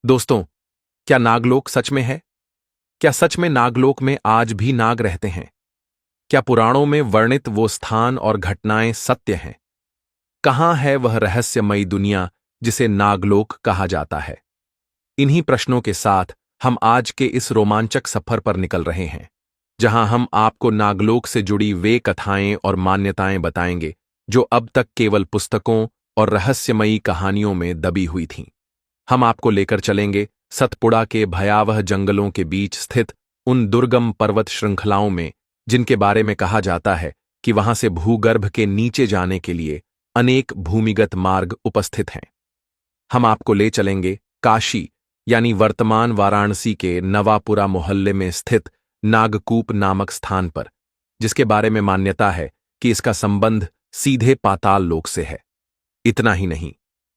दोस्तों, क्या नागलोक सच में है? क्या सच में नागलोक में आज भी नाग रहते हैं? क्या पुराणों में वर्णित वो स्थान और घटनाएं सत्य हैं? कहाँ है वह रहस्यमयी दुनिया जिसे नागलोक कहा जाता है? इन्हीं प्रश्नों के साथ हम आज के इस रोमांचक सफर पर निकल रहे हैं, जहां हम आपको नागलोक से जुड़ी वे कथाएं और मान्यताएं बताएंगे जो अब तक केवल पुस्तकों और रहस्यमयी कहानियों में दबी हुई थीं। हम आपको लेकर चलेंगे सतपुड़ा के भयावह जंगलों के बीच स्थित उन दुर्गम पर्वत श्रृंखलाओं में, जिनके बारे में कहा जाता है कि वहां से भूगर्भ के नीचे जाने के लिए अनेक भूमिगत मार्ग उपस्थित हैं। हम आपको ले चलेंगे काशी यानी वर्तमान वाराणसी के नवापुरा मोहल्ले में स्थित नागकूप नामक स्थान पर, जिसके बारे में मान्यता है कि इसका संबंध सीधे पाताल लोक से है। इतना ही नहीं,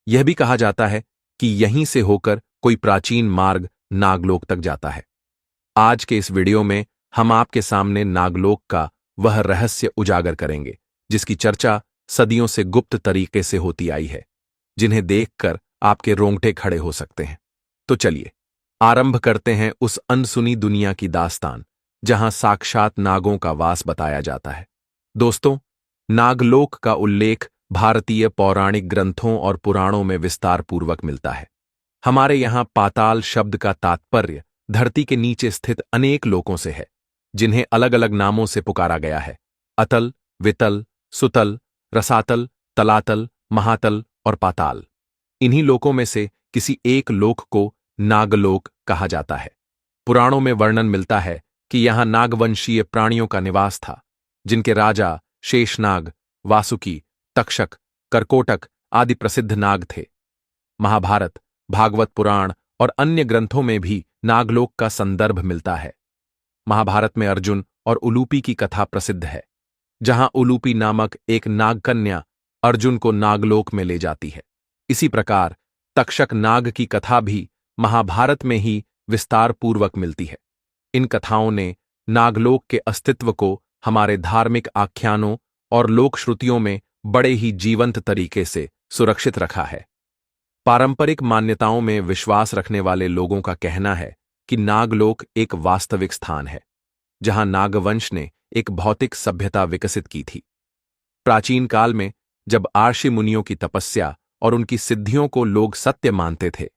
यह भी कहा जाता है कि यहीं से होकर कोई प्राचीन मार्ग नागलोक तक जाता है। आज के इस वीडियो में हम आपके सामने नागलोक का वह रहस्य उजागर करेंगे जिसकी चर्चा सदियों से गुप्त तरीके से होती आई है, जिन्हें देखकर आपके रोंगटे खड़े हो सकते हैं। तो चलिए आरंभ करते हैं उस अनसुनी दुनिया की दास्तान, जहां साक्षात नागों का वास बताया जाता है। दोस्तों, नागलोक का उल्लेख भारतीय पौराणिक ग्रंथों और पुराणों में विस्तारपूर्वक मिलता है। हमारे यहाँ पाताल शब्द का तात्पर्य धरती के नीचे स्थित अनेक लोकों से है, जिन्हें अलग अलग नामों से पुकारा गया है: अतल, वितल, सुतल, रसातल, तलातल, महातल और पाताल। इन्हीं लोकों में से किसी एक लोक को नागलोक कहा जाता है। पुराणों में वर्णन मिलता है कि यहाँ नागवंशीय प्राणियों का निवास था, जिनके राजा शेषनाग, वासुकी, तक्षक, करकोटक आदि प्रसिद्ध नाग थे। महाभारत, भागवत पुराण और अन्य ग्रंथों में भी नागलोक का संदर्भ मिलता है। महाभारत में अर्जुन और उलूपी की कथा प्रसिद्ध है, जहां उलूपी नामक एक नागकन्या अर्जुन को नागलोक में ले जाती है। इसी प्रकार तक्षक नाग की कथा भी महाभारत में ही विस्तारपूर्वक मिलती है। इन कथाओं ने नागलोक के अस्तित्व को हमारे धार्मिक आख्यानों और लोक श्रुतियों में बड़े ही जीवंत तरीके से सुरक्षित रखा है। पारंपरिक मान्यताओं में विश्वास रखने वाले लोगों का कहना है कि नागलोक एक वास्तविक स्थान है, जहां नागवंश ने एक भौतिक सभ्यता विकसित की थी। प्राचीन काल में जब आर्षि मुनियों की तपस्या और उनकी सिद्धियों को लोग सत्य मानते थे,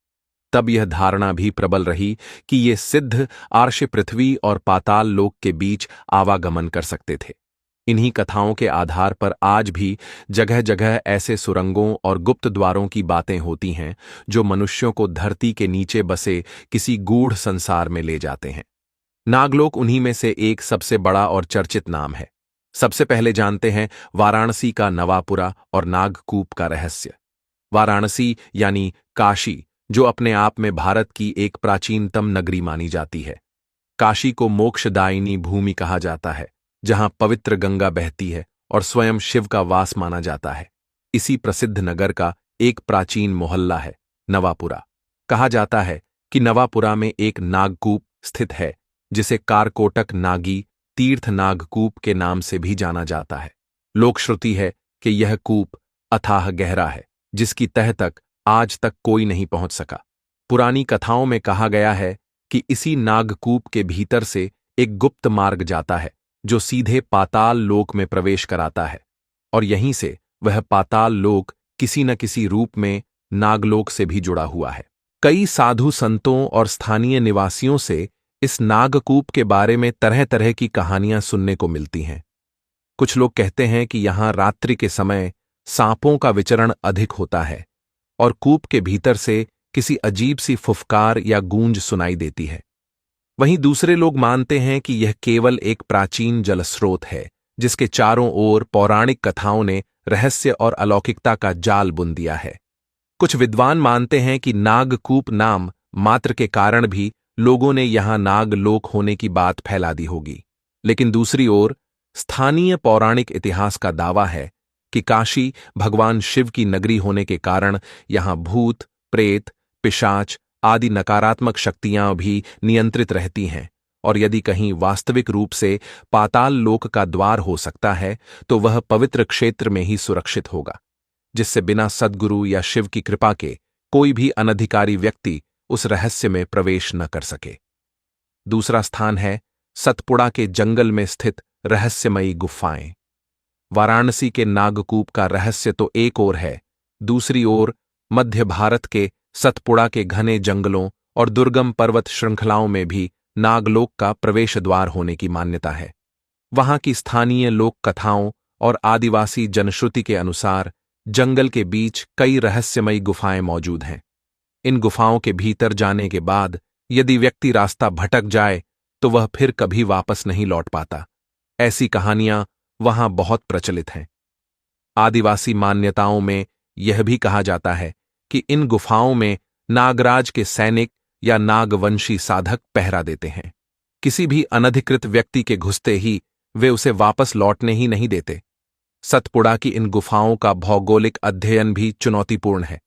तब यह धारणा भी प्रबल रही कि ये सिद्ध आर्षि पृथ्वी और पाताल लोक के बीच आवागमन कर सकते थे। इन्हीं कथाओं के आधार पर आज भी जगह जगह ऐसे सुरंगों और गुप्त द्वारों की बातें होती हैं, जो मनुष्यों को धरती के नीचे बसे किसी गूढ़ संसार में ले जाते हैं। नागलोक उन्हीं में से एक सबसे बड़ा और चर्चित नाम है। सबसे पहले जानते हैं वाराणसी का नवापुरा और नागकूप का रहस्य। वाराणसी यानी काशी, जो अपने आप में भारत की एक प्राचीनतम नगरी मानी जाती है। काशी को मोक्षदायिनी भूमि कहा जाता है, जहां पवित्र गंगा बहती है और स्वयं शिव का वास माना जाता है। इसी प्रसिद्ध नगर का एक प्राचीन मोहल्ला है नवापुरा। कहा जाता है कि नवापुरा में एक नागकूप स्थित है, जिसे कारकोटक नागी तीर्थ नागकूप के नाम से भी जाना जाता है। लोक श्रुति है कि यह कूप अथाह गहरा है, जिसकी तह तक आज तक कोई नहीं पहुंच सका। पुरानी कथाओं में कहा गया है कि इसी नागकूप के भीतर से एक गुप्त मार्ग जाता है, जो सीधे पाताल लोक में प्रवेश कराता है, और यहीं से वह पाताल लोक किसी न किसी रूप में नागलोक से भी जुड़ा हुआ है। कई साधु संतों और स्थानीय निवासियों से इस नागकूप के बारे में तरह तरह की कहानियां सुनने को मिलती हैं। कुछ लोग कहते हैं कि यहां रात्रि के समय सांपों का विचरण अधिक होता है और कूप के भीतर से किसी अजीब सी फुफकार या गूंज सुनाई देती है। वहीं दूसरे लोग मानते हैं कि यह केवल एक प्राचीन जलस्रोत है, जिसके चारों ओर पौराणिक कथाओं ने रहस्य और अलौकिकता का जाल बुन दिया है। कुछ विद्वान मानते हैं कि नागकूप नाम मात्र के कारण भी लोगों ने यहां नागलोक होने की बात फैला दी होगी। लेकिन दूसरी ओर स्थानीय पौराणिक इतिहास का दावा है कि काशी भगवान शिव की नगरी होने के कारण यहां भूत, प्रेत, पिशाच आदि नकारात्मक शक्तियां भी नियंत्रित रहती हैं, और यदि कहीं वास्तविक रूप से पाताल लोक का द्वार हो सकता है, तो वह पवित्र क्षेत्र में ही सुरक्षित होगा, जिससे बिना सद्गुरु या शिव की कृपा के कोई भी अनधिकारी व्यक्ति उस रहस्य में प्रवेश न कर सके। दूसरा स्थान है सतपुड़ा के जंगल में स्थित रहस्यमयी गुफाएं। वाराणसी के नागकूप का रहस्य तो एक ओर है, दूसरी ओर मध्य भारत के सतपुड़ा के घने जंगलों और दुर्गम पर्वत श्रृंखलाओं में भी नागलोक का प्रवेश द्वार होने की मान्यता है। वहां की स्थानीय लोक कथाओं और आदिवासी जनश्रुति के अनुसार जंगल के बीच कई रहस्यमयी गुफाएं मौजूद हैं। इन गुफाओं के भीतर जाने के बाद यदि व्यक्ति रास्ता भटक जाए तो वह फिर कभी वापस नहीं लौट पाता। ऐसी कहानियां वहां बहुत प्रचलित हैं। आदिवासी मान्यताओं में यह भी कहा जाता है कि इन गुफाओं में नागराज के सैनिक या नागवंशी साधक पहरा देते हैं। किसी भी अनधिकृत व्यक्ति के घुसते ही वे उसे वापस लौटने ही नहीं देते। सतपुड़ा की इन गुफाओं का भौगोलिक अध्ययन भी चुनौतीपूर्ण है।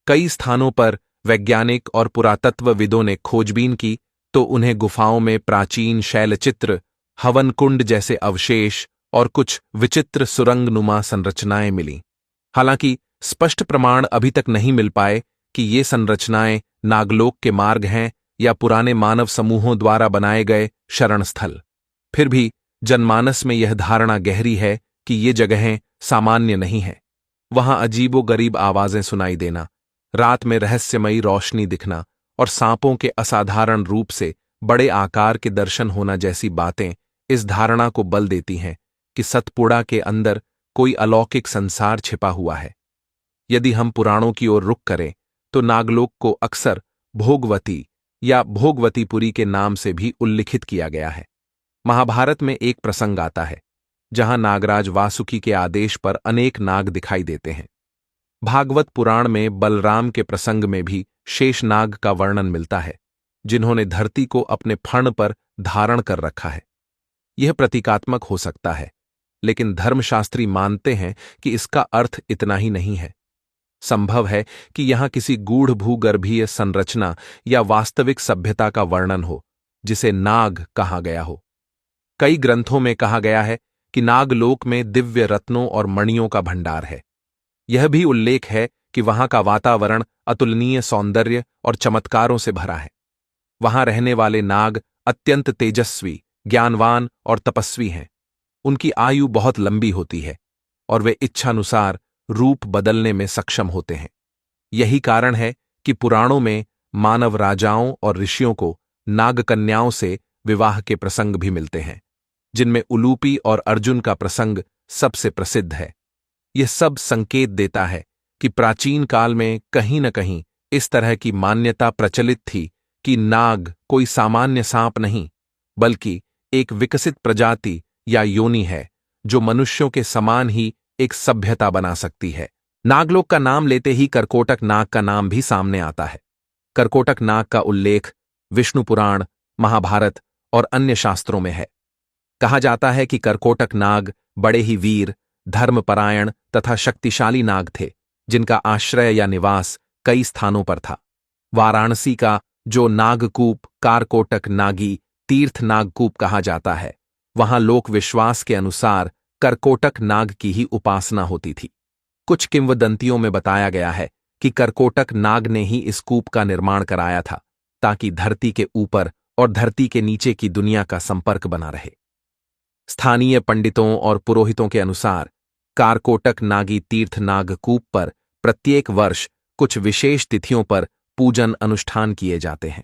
कई स्थानों पर वैज्ञानिक और पुरातत्वविदों ने खोजबीन की तो उन्हें गुफाओं में प्राचीन शैलचित्र, हवन कुंड जैसे अवशेष और कुछ विचित्र सुरंगनुमा संरचनाएं मिलीं। हालांकि स्पष्ट प्रमाण अभी तक नहीं मिल पाए कि ये संरचनाएं नागलोक के मार्ग हैं या पुराने मानव समूहों द्वारा बनाए गए शरण स्थल। फिर भी जनमानस में यह धारणा गहरी है कि ये जगहें सामान्य नहीं हैं। वहां अजीबोगरीब आवाजें सुनाई देना, रात में रहस्यमयी रोशनी दिखना और सांपों के असाधारण रूप से बड़े आकार के दर्शन होना जैसी बातें इस धारणा को बल देती हैं कि सतपुड़ा के अंदर कोई अलौकिक संसार छिपा हुआ है। यदि हम पुराणों की ओर रुख करें तो नागलोक को अक्सर भोगवती या भोगवतीपुरी के नाम से भी उल्लिखित किया गया है। महाभारत में एक प्रसंग आता है जहां नागराज वासुकी के आदेश पर अनेक नाग दिखाई देते हैं। भागवत पुराण में बलराम के प्रसंग में भी शेष नाग का वर्णन मिलता है, जिन्होंने धरती को अपने फण पर धारण कर रखा है। यह प्रतीकात्मक हो सकता है, लेकिन धर्मशास्त्री मानते हैं कि इसका अर्थ इतना ही नहीं है। संभव है कि यहां किसी गूढ़ भूगर्भीय संरचना या वास्तविक सभ्यता का वर्णन हो जिसे नाग कहा गया हो। कई ग्रंथों में कहा गया है कि नागलोक में दिव्य रत्नों और मणियों का भंडार है। यह भी उल्लेख है कि वहां का वातावरण अतुलनीय सौंदर्य और चमत्कारों से भरा है। वहां रहने वाले नाग अत्यंत तेजस्वी, ज्ञानवान और तपस्वी हैं। उनकी आयु बहुत लंबी होती है और वे इच्छानुसार रूप बदलने में सक्षम होते हैं। यही कारण है कि पुराणों में मानव राजाओं और ऋषियों को नागकन्याओं से विवाह के प्रसंग भी मिलते हैं, जिनमें उलूपी और अर्जुन का प्रसंग सबसे प्रसिद्ध है। यह सब संकेत देता है कि प्राचीन काल में कहीं न कहीं इस तरह की मान्यता प्रचलित थी कि नाग कोई सामान्य सांप नहीं, बल्कि एक विकसित प्रजाति या योनि है जो मनुष्यों के समान ही एक सभ्यता बना सकती है। नागलोक का नाम लेते ही करकोटक नाग का नाम भी सामने आता है। करकोटक नाग का उल्लेख विष्णु पुराण, महाभारत और अन्य शास्त्रों में है। कहा जाता है कि करकोटक नाग बड़े ही वीर, धर्मपरायण तथा शक्तिशाली नाग थे, जिनका आश्रय या निवास कई स्थानों पर था। वाराणसी का जो नागकूप कारकोटक नागी तीर्थ नागकूप कहा जाता है, वहां लोक विश्वास के अनुसार करकोटक नाग की ही उपासना होती थी। कुछ किंवदंतियों में बताया गया है कि करकोटक नाग ने ही इस कूप का निर्माण कराया था ताकि धरती के ऊपर और धरती के नीचे की दुनिया का संपर्क बना रहे। स्थानीय पंडितों और पुरोहितों के अनुसार कारकोटक नागी तीर्थ नागकूप पर प्रत्येक वर्ष कुछ विशेष तिथियों पर पूजन अनुष्ठान किए जाते हैं।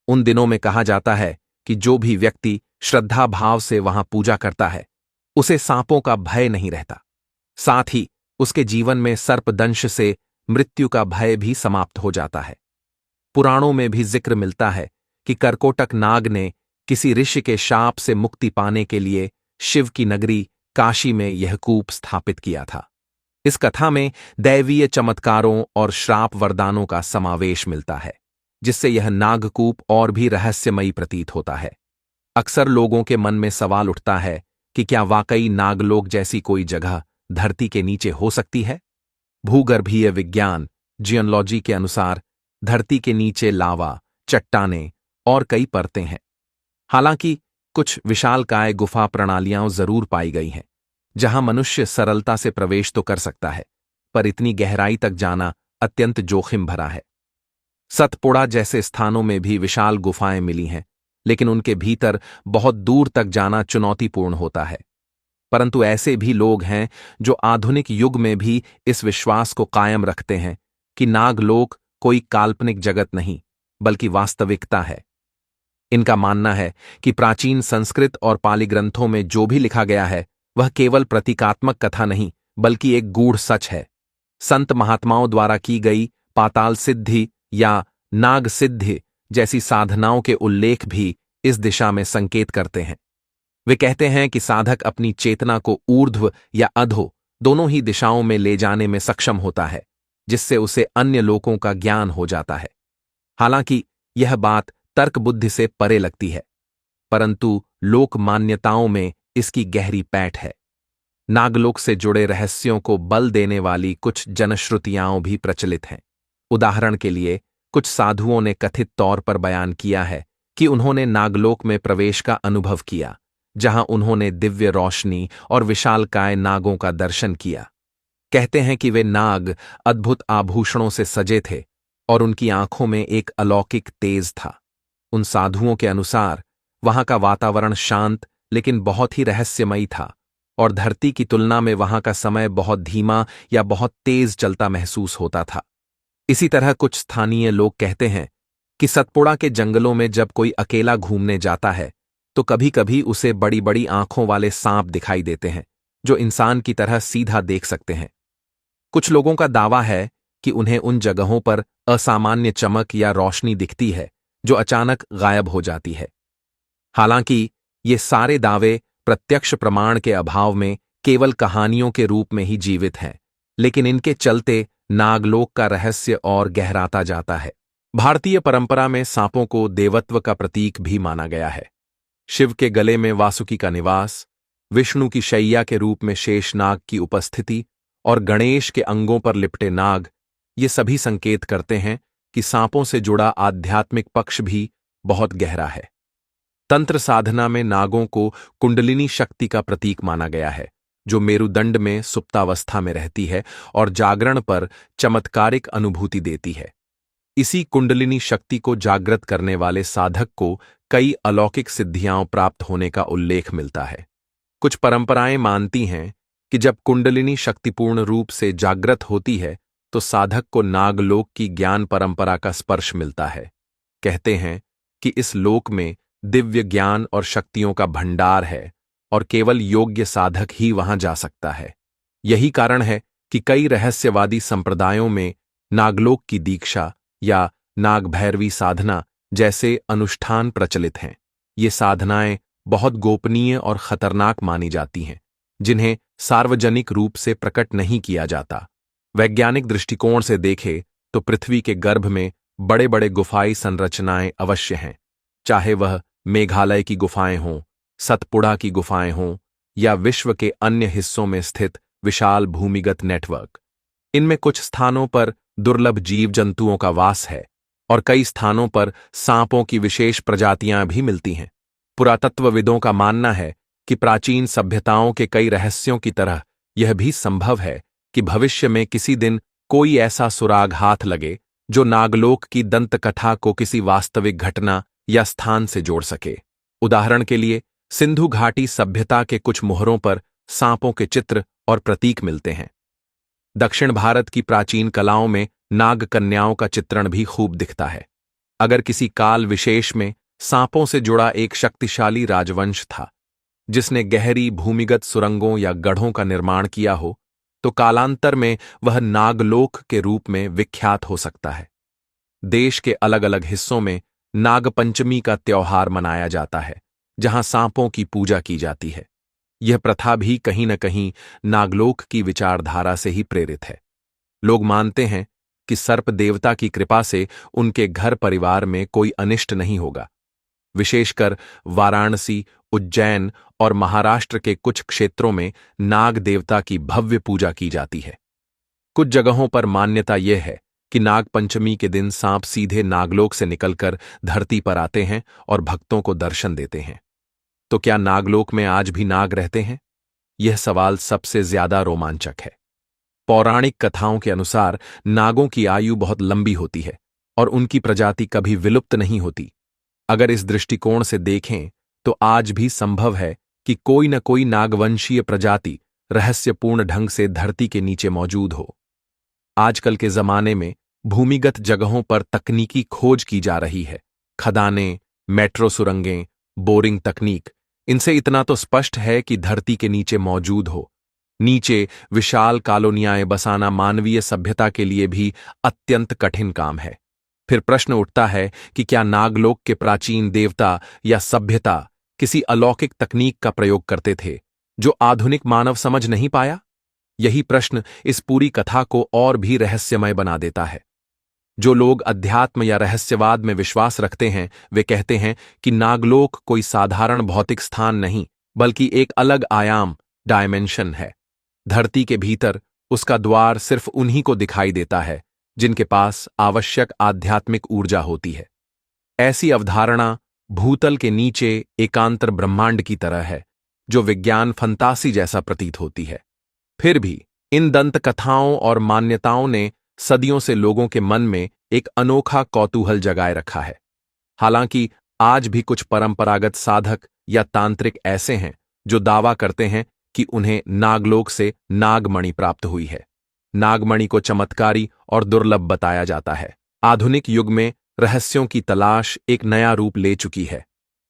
उन दिनों में कहा जाता है कि जो भी व्यक्ति श्रद्धा भाव से वहां पूजा करता है, उसे सांपों का भय नहीं रहता। साथ ही उसके जीवन में सर्पदंश से मृत्यु का भय भी समाप्त हो जाता है। पुराणों में भी जिक्र मिलता है कि करकोटक नाग ने किसी ऋषि के शाप से मुक्ति पाने के लिए शिव की नगरी काशी में यह कूप स्थापित किया था। इस कथा में दैवीय चमत्कारों और श्राप वरदानों का समावेश मिलता है, जिससे यह नागकूप और भी रहस्यमयी प्रतीत होता है। अक्सर लोगों के मन में सवाल उठता है कि क्या वाकई नागलोक जैसी कोई जगह धरती के नीचे हो सकती है? भूगर्भीय विज्ञान जियोलॉजी के अनुसार धरती के नीचे लावा, चट्टानें और कई परतें हैं। हालांकि कुछ विशालकाय गुफा प्रणालियां जरूर पाई गई हैं, जहां मनुष्य सरलता से प्रवेश तो कर सकता है, पर इतनी गहराई तक जाना अत्यंत जोखिम भरा है। सतपुड़ा जैसे स्थानों में भी विशाल गुफाएं मिली हैं, लेकिन उनके भीतर बहुत दूर तक जाना चुनौतीपूर्ण होता है। परंतु ऐसे भी लोग हैं जो आधुनिक युग में भी इस विश्वास को कायम रखते हैं कि नागलोक कोई काल्पनिक जगत नहीं, बल्कि वास्तविकता है। इनका मानना है कि प्राचीन संस्कृत और पाली ग्रंथों में जो भी लिखा गया है वह केवल प्रतीकात्मक कथा नहीं, बल्कि एक गूढ़ सच है। संत महात्माओं द्वारा की गई पाताल सिद्धि या नाग सिद्धि जैसी साधनाओं के उल्लेख भी इस दिशा में संकेत करते हैं। वे कहते हैं कि साधक अपनी चेतना को ऊर्ध्व या अधो दोनों ही दिशाओं में ले जाने में सक्षम होता है, जिससे उसे अन्य लोकों का ज्ञान हो जाता है। हालांकि यह बात तर्क बुद्धि से परे लगती है, परंतु लोक मान्यताओं में इसकी गहरी पैठ है। नागलोक से जुड़े रहस्यों को बल देने वाली कुछ जनश्रुतियां भी प्रचलित हैं। उदाहरण के लिए, कुछ साधुओं ने कथित तौर पर बयान किया है कि उन्होंने नागलोक में प्रवेश का अनुभव किया, जहां उन्होंने दिव्य रोशनी और विशालकाय नागों का दर्शन किया। कहते हैं कि वे नाग अद्भुत आभूषणों से सजे थे और उनकी आंखों में एक अलौकिक तेज था। उन साधुओं के अनुसार वहां का वातावरण शांत लेकिन बहुत ही रहस्यमयी था और धरती की तुलना में वहां का समय बहुत धीमा या बहुत तेज चलता महसूस होता था। इसी तरह कुछ स्थानीय लोग कहते हैं कि सतपुड़ा के जंगलों में जब कोई अकेला घूमने जाता है तो कभी कभी उसे बड़ी बड़ी आंखों वाले सांप दिखाई देते हैं, जो इंसान की तरह सीधा देख सकते हैं। कुछ लोगों का दावा है कि उन्हें उन जगहों पर असामान्य चमक या रोशनी दिखती है जो अचानक गायब हो जाती है। हालांकि ये सारे दावे प्रत्यक्ष प्रमाण के अभाव में केवल कहानियों के रूप में ही जीवित हैं, लेकिन इनके चलते नागलोक का रहस्य और गहराता जाता है। भारतीय परंपरा में सांपों को देवत्व का प्रतीक भी माना गया है। शिव के गले में वासुकी का निवास, विष्णु की शैया के रूप में शेष नाग की उपस्थिति और गणेश के अंगों पर लिपटे नाग, ये सभी संकेत करते हैं कि सांपों से जुड़ा आध्यात्मिक पक्ष भी बहुत गहरा है। तंत्र साधना में नागों को कुंडलिनी शक्ति का प्रतीक माना गया है, जो मेरुदंड में सुप्तावस्था में रहती है और जागरण पर चमत्कारिक अनुभूति देती है। इसी कुंडलिनी शक्ति को जागृत करने वाले साधक को कई अलौकिक सिद्धियां प्राप्त होने का उल्लेख मिलता है। कुछ परंपराएं मानती हैं कि जब कुंडलिनी शक्तिपूर्ण रूप से जागृत होती है तो साधक को नागलोक की ज्ञान परंपरा का स्पर्श मिलता है। कहते हैं कि इस लोक में दिव्य ज्ञान और शक्तियों का भंडार है और केवल योग्य साधक ही वहां जा सकता है। यही कारण है कि कई रहस्यवादी संप्रदायों में नागलोक की दीक्षा या नागभैरवी साधना जैसे अनुष्ठान प्रचलित हैं। ये साधनाएं बहुत गोपनीय और खतरनाक मानी जाती हैं, जिन्हें सार्वजनिक रूप से प्रकट नहीं किया जाता। वैज्ञानिक दृष्टिकोण से देखें तो पृथ्वी के गर्भ में बड़े बड़े गुफाई संरचनाएं अवश्य हैं, चाहे वह मेघालय की गुफाएं हों, सतपुड़ा की गुफाएं हों या विश्व के अन्य हिस्सों में स्थित विशाल भूमिगत नेटवर्क। इनमें कुछ स्थानों पर दुर्लभ जीव जंतुओं का वास है और कई स्थानों पर सांपों की विशेष प्रजातियां भी मिलती हैं। पुरातत्वविदों का मानना है कि प्राचीन सभ्यताओं के कई रहस्यों की तरह यह भी संभव है कि भविष्य में किसी दिन कोई ऐसा सुराग हाथ लगे जो नागलोक की दंतकथा को किसी वास्तविक घटना या स्थान से जोड़ सके। उदाहरण के लिए, सिंधु घाटी सभ्यता के कुछ मोहरों पर सांपों के चित्र और प्रतीक मिलते हैं। दक्षिण भारत की प्राचीन कलाओं में नाग कन्याओं का चित्रण भी खूब दिखता है। अगर किसी काल विशेष में सांपों से जुड़ा एक शक्तिशाली राजवंश था जिसने गहरी भूमिगत सुरंगों या गढ़ों का निर्माण किया हो, तो कालांतर में वह नागलोक के रूप में विख्यात हो सकता है। देश के अलग अलग हिस्सों में नागपंचमी का त्योहार मनाया जाता है, जहां सांपों की पूजा की जाती है। यह प्रथा भी कहीं न कहीं नागलोक की विचारधारा से ही प्रेरित है। लोग मानते हैं कि सर्प देवता की कृपा से उनके घर परिवार में कोई अनिष्ट नहीं होगा। विशेषकर वाराणसी, उज्जैन और महाराष्ट्र के कुछ क्षेत्रों में नाग देवता की भव्य पूजा की जाती है। कुछ जगहों पर मान्यता यह है कि नागपंचमी के दिन सांप सीधे नागलोक से निकलकर धरती पर आते हैं और भक्तों को दर्शन देते हैं। तो क्या नागलोक में आज भी नाग रहते हैं? यह सवाल सबसे ज्यादा रोमांचक है। पौराणिक कथाओं के अनुसार नागों की आयु बहुत लंबी होती है और उनकी प्रजाति कभी विलुप्त नहीं होती। अगर इस दृष्टिकोण से देखें तो आज भी संभव है कि कोई न कोई नागवंशीय प्रजाति रहस्यपूर्ण ढंग से धरती के नीचे मौजूद हो। आजकल के जमाने में भूमिगत जगहों पर तकनीकी खोज की जा रही है। खदानें, मेट्रो सुरंगें, बोरिंग तकनीक, इनसे इतना तो स्पष्ट है कि धरती के नीचे मौजूद हो। नीचे विशाल कॉलोनियाएं बसाना मानवीय सभ्यता के लिए भी अत्यंत कठिन काम है। फिर प्रश्न उठता है कि क्या नागलोक के प्राचीन देवता या सभ्यता किसी अलौकिक तकनीक का प्रयोग करते थे जो आधुनिक मानव समझ नहीं पाया? यही प्रश्न इस पूरी कथा को और भी रहस्यमय बना देता है। जो लोग अध्यात्म या रहस्यवाद में विश्वास रखते हैं वे कहते हैं कि नागलोक कोई साधारण भौतिक स्थान नहीं बल्कि एक अलग आयाम, डायमेंशन है। धरती के भीतर उसका द्वार सिर्फ उन्हीं को दिखाई देता है जिनके पास आवश्यक आध्यात्मिक ऊर्जा होती है। ऐसी अवधारणा भूतल के नीचे एकांतर ब्रह्मांड की तरह है जो विज्ञान फंतासी जैसा प्रतीत होती है। फिर भी इन दंत कथाओं और मान्यताओं ने सदियों से लोगों के मन में एक अनोखा कौतूहल जगाए रखा है। हालांकि आज भी कुछ परंपरागत साधक या तांत्रिक ऐसे हैं जो दावा करते हैं कि उन्हें नागलोक से नागमणि प्राप्त हुई है। नागमणि को चमत्कारी और दुर्लभ बताया जाता है। आधुनिक युग में रहस्यों की तलाश एक नया रूप ले चुकी है।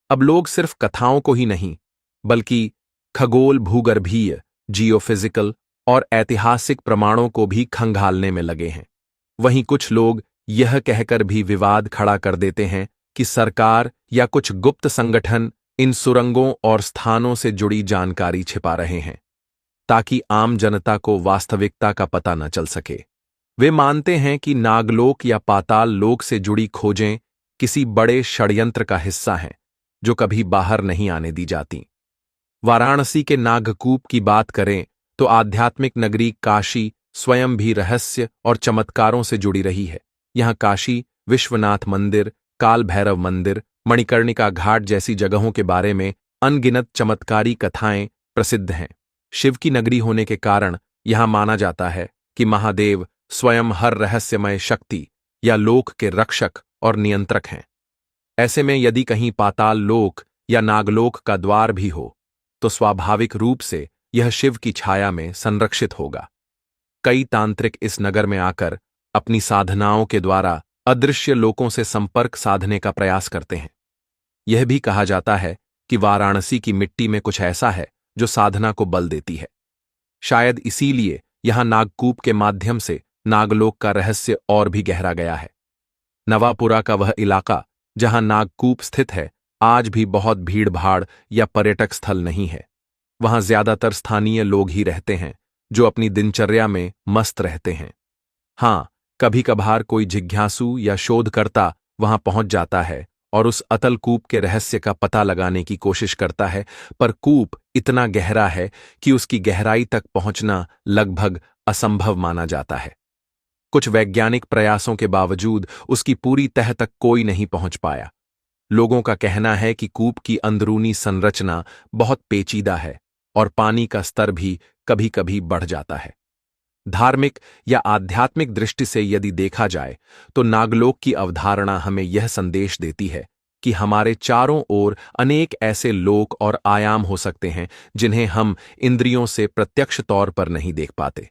अब लोग सिर्फ कथाओं को ही नहीं बल्कि खगोल, भूगर्भीय, जियोफिजिकल और ऐतिहासिक प्रमाणों को भी खंगालने में लगे हैं। वहीं कुछ लोग यह कहकर भी विवाद खड़ा कर देते हैं कि सरकार या कुछ गुप्त संगठन इन सुरंगों और स्थानों से जुड़ी जानकारी छिपा रहे हैं ताकि आम जनता को वास्तविकता का पता न चल सके। वे मानते हैं कि नागलोक या पाताल लोक से जुड़ी खोजें किसी बड़े षड्यंत्र का हिस्सा हैं जो कभी बाहर नहीं आने दी जाती। वाराणसी के नागकूप की बात करें तो आध्यात्मिक नगरी काशी स्वयं भी रहस्य और चमत्कारों से जुड़ी रही है। यहाँ काशी विश्वनाथ मंदिर, काल भैरव मंदिर, मणिकर्णिका घाट जैसी जगहों के बारे में अनगिनत चमत्कारी कथाएं प्रसिद्ध हैं। शिव की नगरी होने के कारण यहाँ माना जाता है कि महादेव स्वयं हर रहस्यमय शक्ति या लोक के रक्षक और नियंत्रक हैं। ऐसे में यदि कहीं पाताल लोक या नागलोक का द्वार भी हो तो स्वाभाविक रूप से यह शिव की छाया में संरक्षित होगा। कई तांत्रिक इस नगर में आकर अपनी साधनाओं के द्वारा अदृश्य लोकों से संपर्क साधने का प्रयास करते हैं। यह भी कहा जाता है कि वाराणसी की मिट्टी में कुछ ऐसा है जो साधना को बल देती है। शायद इसीलिए यहां नागकूप के माध्यम से नागलोक का रहस्य और भी गहरा गया है। नवापुरा का वह इलाका जहां नागकूप स्थित है आज भी बहुत भीड़-भाड़ या पर्यटक स्थल नहीं है। वहां ज्यादातर स्थानीय लोग ही रहते हैं जो अपनी दिनचर्या में मस्त रहते हैं। हां, कभी कभार कोई जिज्ञासु या शोधकर्ता वहां पहुंच जाता है और उस अतल कूप के रहस्य का पता लगाने की कोशिश करता है, पर कूप इतना गहरा है कि उसकी गहराई तक पहुंचना लगभग असंभव माना जाता है। कुछ वैज्ञानिक प्रयासों के बावजूद उसकी पूरी तह तक कोई नहीं पहुंच पाया। लोगों का कहना है कि कूप की अंदरूनी संरचना बहुत पेचीदा है और पानी का स्तर भी कभी-कभी बढ़ जाता है। धार्मिक या आध्यात्मिक दृष्टि से यदि देखा जाए तो नागलोक की अवधारणा हमें यह संदेश देती है कि हमारे चारों ओर अनेक ऐसे लोक और आयाम हो सकते हैं जिन्हें हम इंद्रियों से प्रत्यक्ष तौर पर नहीं देख पाते।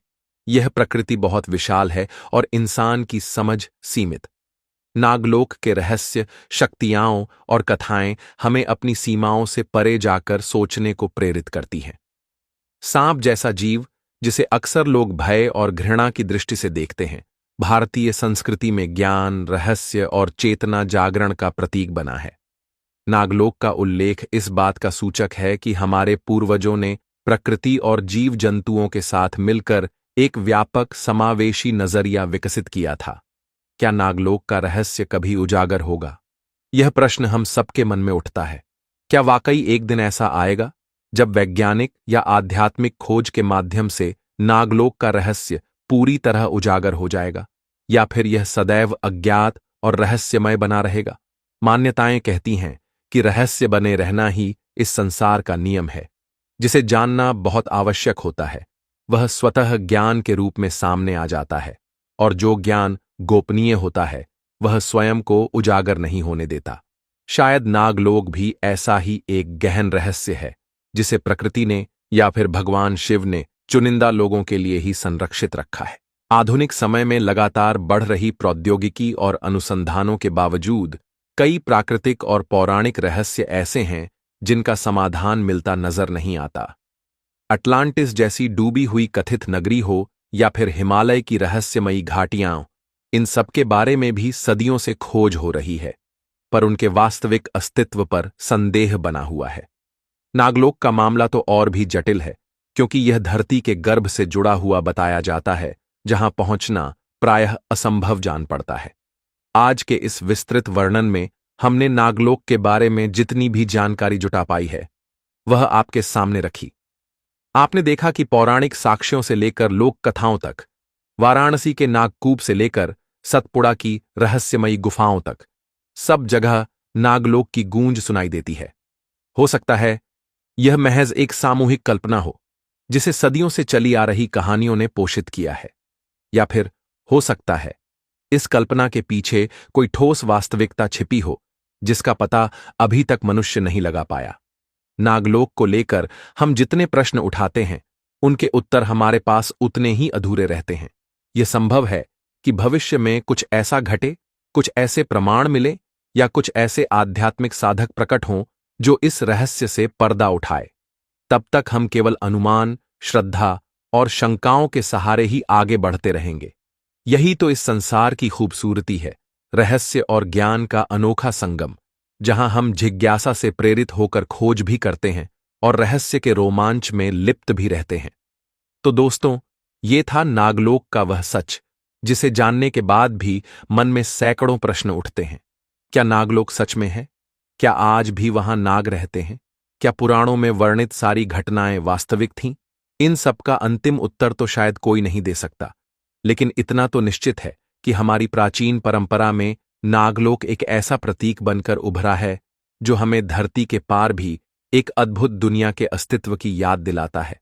यह प्रकृति बहुत विशाल है और इंसान की समझ सीमित। नागलोक के रहस्य, शक्तियां और कथाएं हमें अपनी सीमाओं से परे जाकर सोचने को प्रेरित करती हैं। सांप जैसा जीव जिसे अक्सर लोग भय और घृणा की दृष्टि से देखते हैं, भारतीय संस्कृति में ज्ञान, रहस्य और चेतना जागरण का प्रतीक बना है। नागलोक का उल्लेख इस बात का सूचक है कि हमारे पूर्वजों ने प्रकृति और जीव जंतुओं के साथ मिलकर एक व्यापक समावेशी नजरिया विकसित किया था। क्या नागलोक का रहस्य कभी उजागर होगा? यह प्रश्न हम सबके मन में उठता है। क्या वाकई एक दिन ऐसा आएगा जब वैज्ञानिक या आध्यात्मिक खोज के माध्यम से नागलोक का रहस्य पूरी तरह उजागर हो जाएगा, या फिर यह सदैव अज्ञात और रहस्यमय बना रहेगा? मान्यताएं कहती हैं कि रहस्य बने रहना ही इस संसार का नियम है। जिसे जानना बहुत आवश्यक होता है वह स्वतः ज्ञान के रूप में सामने आ जाता है, और जो ज्ञान गोपनीय होता है वह स्वयं को उजागर नहीं होने देता। शायद नागलोक भी ऐसा ही एक गहन रहस्य है जिसे प्रकृति ने या फिर भगवान शिव ने चुनिंदा लोगों के लिए ही संरक्षित रखा है। आधुनिक समय में लगातार बढ़ रही प्रौद्योगिकी और अनुसंधानों के बावजूद कई प्राकृतिक और पौराणिक रहस्य ऐसे हैं जिनका समाधान मिलता नजर नहीं आता। अटलांटिस जैसी डूबी हुई कथित नगरी हो या फिर हिमालय की रहस्यमयी घाटियां, इन सबके बारे में भी सदियों से खोज हो रही है, पर उनके वास्तविक अस्तित्व पर संदेह बना हुआ है। नागलोक का मामला तो और भी जटिल है, क्योंकि यह धरती के गर्भ से जुड़ा हुआ बताया जाता है, जहां पहुंचना प्रायः असंभव जान पड़ता है। आज के इस विस्तृत वर्णन में हमने नागलोक के बारे में जितनी भी जानकारी जुटा पाई है, वह आपके सामने रखी। आपने देखा कि पौराणिक साक्ष्यों से लेकर लोक कथाओं तक, वाराणसी के नागकूप से लेकर सतपुड़ा की रहस्यमयी गुफाओं तक, सब जगह नागलोक की गूंज सुनाई देती है। हो सकता है यह महज एक सामूहिक कल्पना हो, जिसे सदियों से चली आ रही कहानियों ने पोषित किया है, या फिर हो सकता है इस कल्पना के पीछे कोई ठोस वास्तविकता छिपी हो, जिसका पता अभी तक मनुष्य नहीं लगा पाया। नागलोक को लेकर हम जितने प्रश्न उठाते हैं, उनके उत्तर हमारे पास उतने ही अधूरे रहते हैं। यह संभव है कि भविष्य में कुछ ऐसा घटे, कुछ ऐसे प्रमाण मिले, या कुछ ऐसे आध्यात्मिक साधक प्रकट हों जो इस रहस्य से पर्दा उठाए। तब तक हम केवल अनुमान, श्रद्धा और शंकाओं के सहारे ही आगे बढ़ते रहेंगे। यही तो इस संसार की खूबसूरती है, रहस्य और ज्ञान का अनोखा संगम, जहां हम जिज्ञासा से प्रेरित होकर खोज भी करते हैं और रहस्य के रोमांच में लिप्त भी रहते हैं। तो दोस्तों, ये था नागलोक का वह सच जिसे जानने के बाद भी मन में सैकड़ों प्रश्न उठते हैं। क्या नागलोक सच में है? क्या आज भी वहां नाग रहते हैं? क्या पुराणों में वर्णित सारी घटनाएं वास्तविक थीं? इन सबका अंतिम उत्तर तो शायद कोई नहीं दे सकता, लेकिन इतना तो निश्चित है कि हमारी प्राचीन परंपरा में नागलोक एक ऐसा प्रतीक बनकर उभरा है जो हमें धरती के पार भी एक अद्भुत दुनिया के अस्तित्व की याद दिलाता है।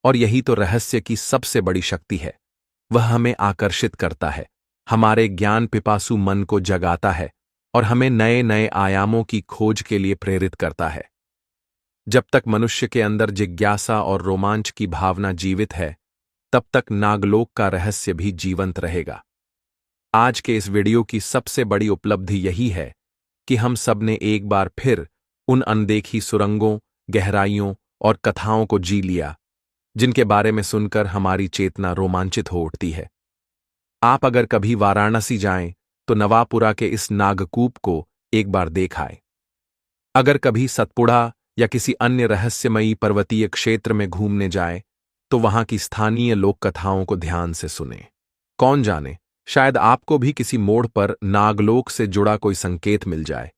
और यही तो रहस्य की सबसे बड़ी शक्ति है। वह हमें आकर्षित करता है, हमारे ज्ञान पिपासु मन को जगाता है और हमें नए नए आयामों की खोज के लिए प्रेरित करता है। जब तक मनुष्य के अंदर जिज्ञासा और रोमांच की भावना जीवित है, तब तक नागलोक का रहस्य भी जीवंत रहेगा। आज के इस वीडियो की सबसे बड़ी उपलब्धि यही है कि हम सब ने एक बार फिर उन अनदेखी सुरंगों, गहराइयों और कथाओं को जी लिया, जिनके बारे में सुनकर हमारी चेतना रोमांचित हो उठती है। आप अगर कभी वाराणसी जाएं, तो नवापुरा के इस नागकूप को एक बार देख आए। अगर कभी सतपुड़ा या किसी अन्य रहस्यमयी पर्वतीय क्षेत्र में घूमने जाए, तो वहां की स्थानीय लोक कथाओं को ध्यान से सुने। कौन जाने, शायद आपको भी किसी मोड़ पर नागलोक से जुड़ा कोई संकेत मिल जाए।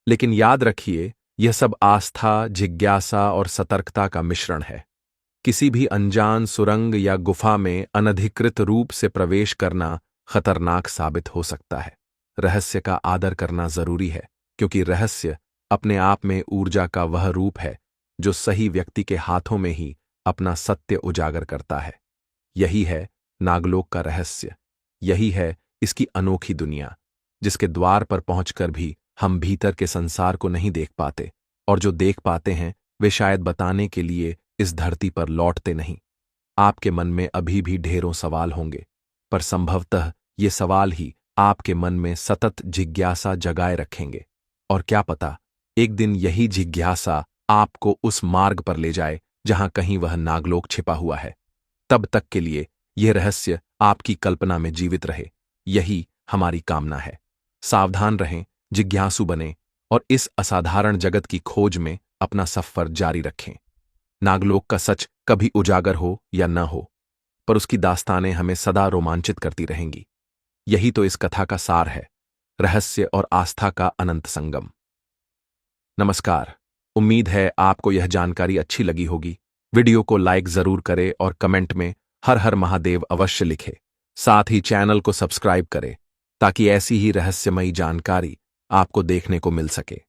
लेकिन याद रखिए, यह सब आस्था, जिज्ञासा और सतर्कता का मिश्रण है। किसी भी अनजान सुरंग या गुफा में अनधिकृत रूप से प्रवेश करना खतरनाक साबित हो सकता है। रहस्य का आदर करना जरूरी है, क्योंकि रहस्य अपने आप में ऊर्जा का वह रूप है जो सही व्यक्ति के हाथों में ही अपना सत्य उजागर करता है। यही है नागलोक का रहस्य, यही है इसकी अनोखी दुनिया, जिसके द्वार पर पहुंचकर भी हम भीतर के संसार को नहीं देख पाते, और जो देख पाते हैं वे शायद बताने के लिए इस धरती पर लौटते नहीं। आपके मन में अभी भी ढेरों सवाल होंगे, पर संभवतः ये सवाल ही आपके मन में सतत जिज्ञासा जगाए रखेंगे। और क्या पता, एक दिन यही जिज्ञासा आपको उस मार्ग पर ले जाए जहां कहीं वह नागलोक छिपा हुआ है। तब तक के लिए यह रहस्य आपकी कल्पना में जीवित रहे, यही हमारी कामना है। सावधान रहें, जिज्ञासु बनें और इस असाधारण जगत की खोज में अपना सफर जारी रखें। नागलोक का सच कभी उजागर हो या न हो, पर उसकी दास्तानें हमें सदा रोमांचित करती रहेंगी। यही तो इस कथा का सार है, रहस्य और आस्था का अनंत संगम। नमस्कार, उम्मीद है आपको यह जानकारी अच्छी लगी होगी। वीडियो को लाइक जरूर करें और कमेंट में हर हर महादेव अवश्य लिखें। साथ ही चैनल को सब्सक्राइब करें ताकि ऐसी ही रहस्यमयी जानकारी आपको देखने को मिल सके।